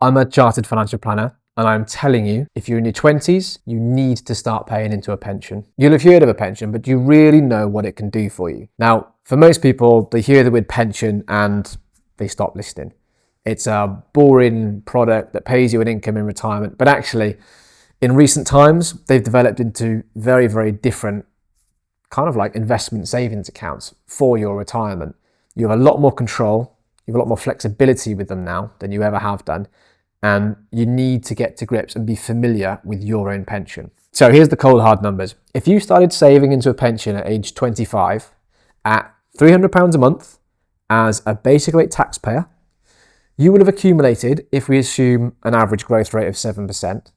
I'm a chartered financial planner, and I'm telling you, if you're in your 20s, you need to start paying into a pension. You'll have heard of a pension, but do you really know what it can do for you? Now, for most people, they hear the word pension and they stop listening. It's a boring product that pays you an income in retirement, but actually, in recent times, they've developed into very, very different kind of like investment savings accounts for your retirement. You have a lot more control, you have a lot more flexibility with them now than you ever have done. And you need to get to grips and be familiar with your own pension. So here's the cold hard numbers. If you started saving into a pension at age 25 at £300 a month as a basic rate taxpayer, you would have accumulated, if we assume an average growth rate of 7%,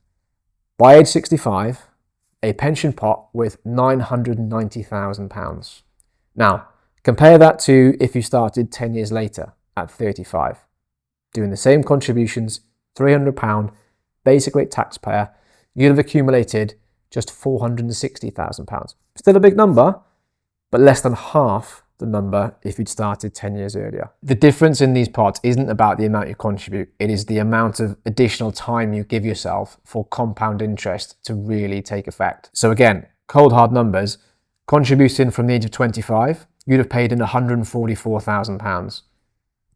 by age 65, a pension pot with £990,000. Now, compare that to if you started 10 years later at 35, doing the same contributions, £300, basic rate taxpayer, you'd have accumulated just £460,000. Still a big number, but less than half the number if you'd started 10 years earlier. The difference in these pots isn't about the amount you contribute, it is the amount of additional time you give yourself for compound interest to really take effect. So again, cold hard numbers, contributing from the age of 25, you'd have paid in £144,000.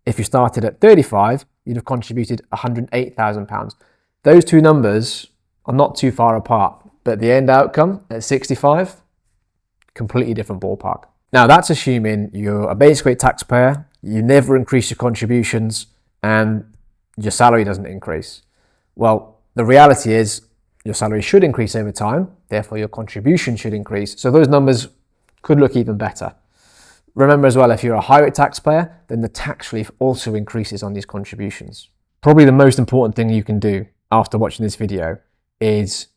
If you started at 35, you'd have contributed £108,000. Those two numbers are not too far apart, but the end outcome at 65, completely different ballpark. Now that's assuming you're a basic rate taxpayer, you never increase your contributions, and your salary doesn't increase. Well, the reality is your salary should increase over time, therefore your contribution should increase, so those numbers could look even better. Remember as well, if you're a high rate taxpayer, then the tax relief also increases on these contributions. Probably the most important thing you can do after watching this video is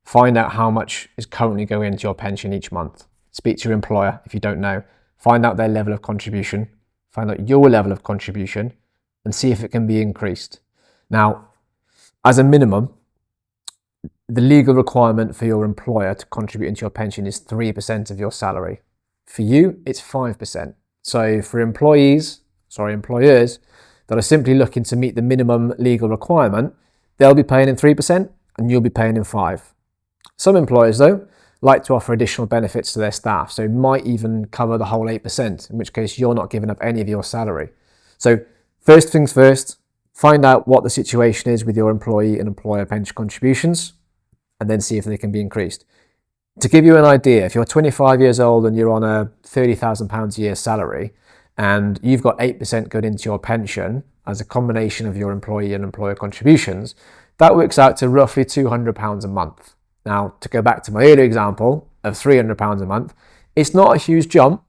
find out how much is currently going into your pension each month. Speak to your employer if you don't know. Find out their level of contribution, find out your level of contribution, and see if it can be increased. Now, as a minimum, the legal requirement for your employer to contribute into your pension is 3% of your salary. For you, it's 5%. So for employers that are simply looking to meet the minimum legal requirement, they'll be paying in 3% and you'll be paying in 5%. Some employers, though, like to offer additional benefits to their staff, so might even cover the whole 8%, in which case you're not giving up any of your salary. So first things first, find out what the situation is with your employee and employer pension contributions, and then see if they can be increased. To give you an idea, if you're 25 years old and you're on a £30,000 a year salary and you've got 8% going into your pension as a combination of your employee and employer contributions, that works out to roughly £200 a month. Now, to go back to my earlier example of £300 a month, it's not a huge jump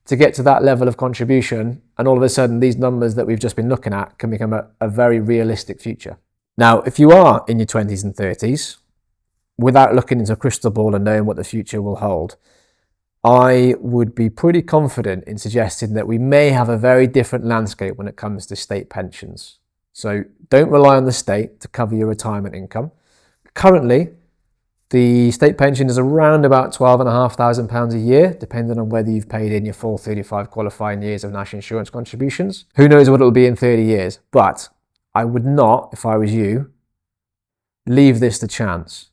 to get to that level of contribution, and all of a sudden these numbers that we've just been looking at can become a very realistic future. Now, if you are in your 20s and 30s, without looking into a crystal ball and knowing what the future will hold, I would be pretty confident in suggesting that we may have a very different landscape when it comes to state pensions. So don't rely on the state to cover your retirement income. Currently, the state pension is around about £12,500 a year, depending on whether you've paid in your full 35 qualifying years of national insurance contributions. Who knows what it'll be in 30 years, but I would not, if I was you, leave this to chance.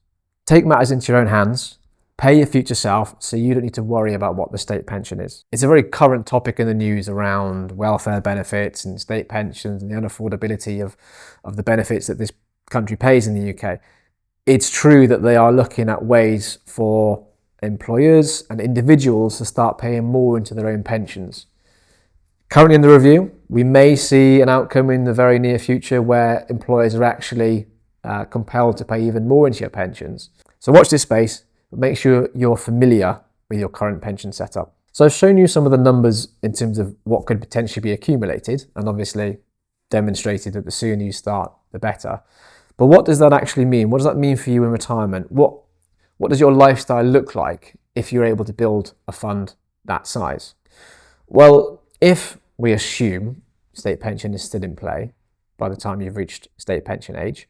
Take matters into your own hands, pay your future self so you don't need to worry about what the state pension is. It's a very current topic in the news around welfare benefits and state pensions and the unaffordability of the benefits that this country pays in the UK. It's true that they are looking at ways for employers and individuals to start paying more into their own pensions. Currently in the review, we may see an outcome in the very near future where employers are actually compelled to pay even more into your pensions. So watch this space, but make sure you're familiar with your current pension setup. So I've shown you some of the numbers in terms of what could potentially be accumulated, and obviously demonstrated that the sooner you start, the better. But what does that actually mean? What does that mean for you in retirement? What does your lifestyle look like if you're able to build a fund that size? Well, if we assume state pension is still in play by the time you've reached state pension age,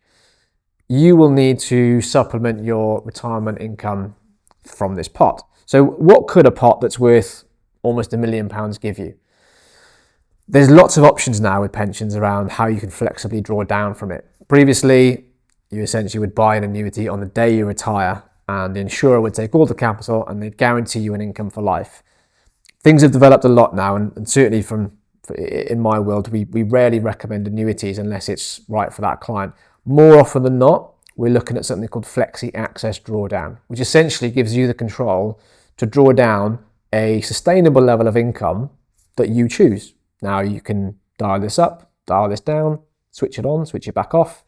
you will need to supplement your retirement income from this pot. So what could a pot that's worth almost £1 million give you? There's lots of options now with pensions around how you can flexibly draw down from it. Previously, you essentially would buy an annuity on the day you retire, and the insurer would take all the capital and they'd guarantee you an income for life. Things have developed a lot now, and certainly in my world, we rarely recommend annuities unless it's right for that client. More often than not, we're looking at something called Flexi Access Drawdown, which essentially gives you the control to draw down a sustainable level of income that you choose. Now you can dial this up, dial this down, switch it on, switch it back off,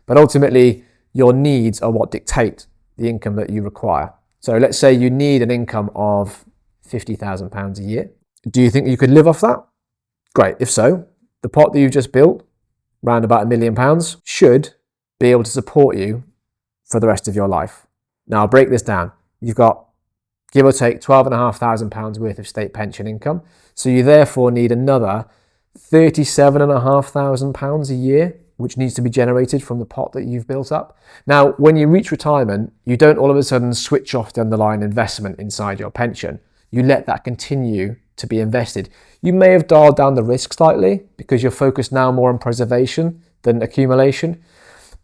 but ultimately your needs are what dictate the income that you require. So let's say you need an income of £50,000 a year. Do you think you could live off that? Great. If so, the pot that you've just built, around about £1 million, should be able to support you for the rest of your life. Now I'll break this down. You've got, give or take, £12,500 worth of state pension income. So you therefore need another £37,500 a year, which needs to be generated from the pot that you've built up. Now, when you reach retirement, you don't all of a sudden switch off the underlying investment inside your pension. You let that continue to be invested. You may have dialed down the risk slightly because you're focused now more on preservation than accumulation.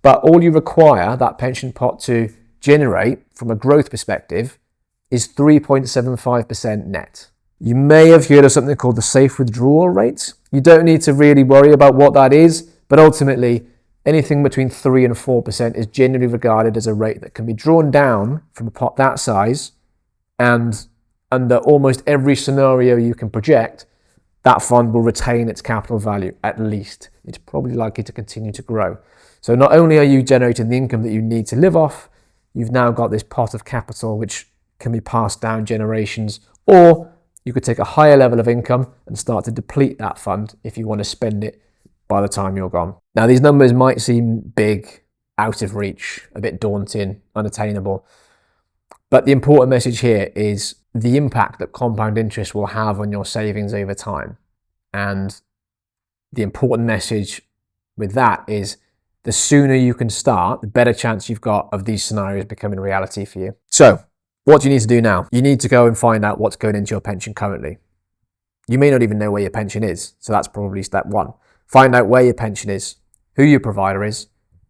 But all you require that pension pot to generate from a growth perspective is 3.75% net. You may have heard of something called the safe withdrawal rate. You don't need to really worry about what that is, but ultimately anything between 3 and 4% is generally regarded as a rate that can be drawn down from a pot that size, and under almost every scenario you can project, that fund will retain its capital value at least. It's probably likely to continue to grow. So not only are you generating the income that you need to live off, you've now got this pot of capital which can be passed down generations, or you could take a higher level of income and start to deplete that fund if you want to spend it by the time you're gone. Now, these numbers might seem big, out of reach, a bit daunting, unattainable, but the important message here is the impact that compound interest will have on your savings over time. And the important message with that is the sooner you can start, the better chance you've got of these scenarios becoming reality for you. So, what do you need to do now? You need to go and find out what's going into your pension currently. You may not even know where your pension is, so that's probably step one. Find out where your pension is, who your provider is,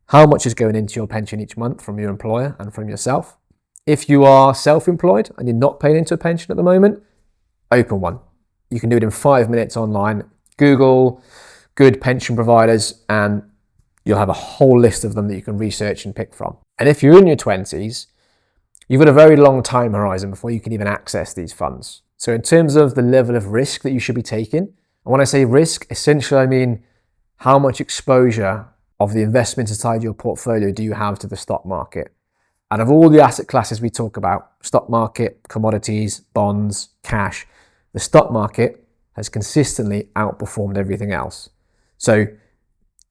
how much is going into your pension each month from your employer and from yourself. If you are self-employed and you're not paying into a pension at the moment, open one. You can do it in 5 minutes online. Google good pension providers and you'll have a whole list of them that you can research and pick from. And if you're in your 20s, you've got a very long time horizon before you can even access these funds. So in terms of the level of risk that you should be taking, and when I say risk, essentially I mean how much exposure of the investments inside your portfolio do you have to the stock market? Out of all the asset classes we talk about, stock market, commodities, bonds, cash, the stock market has consistently outperformed everything else. So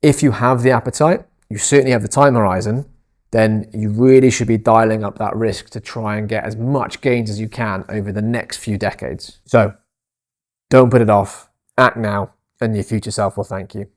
if you have the appetite, you certainly have the time horizon, then you really should be dialing up that risk to try and get as much gains as you can over the next few decades. So don't put it off, act now, and your future self will thank you.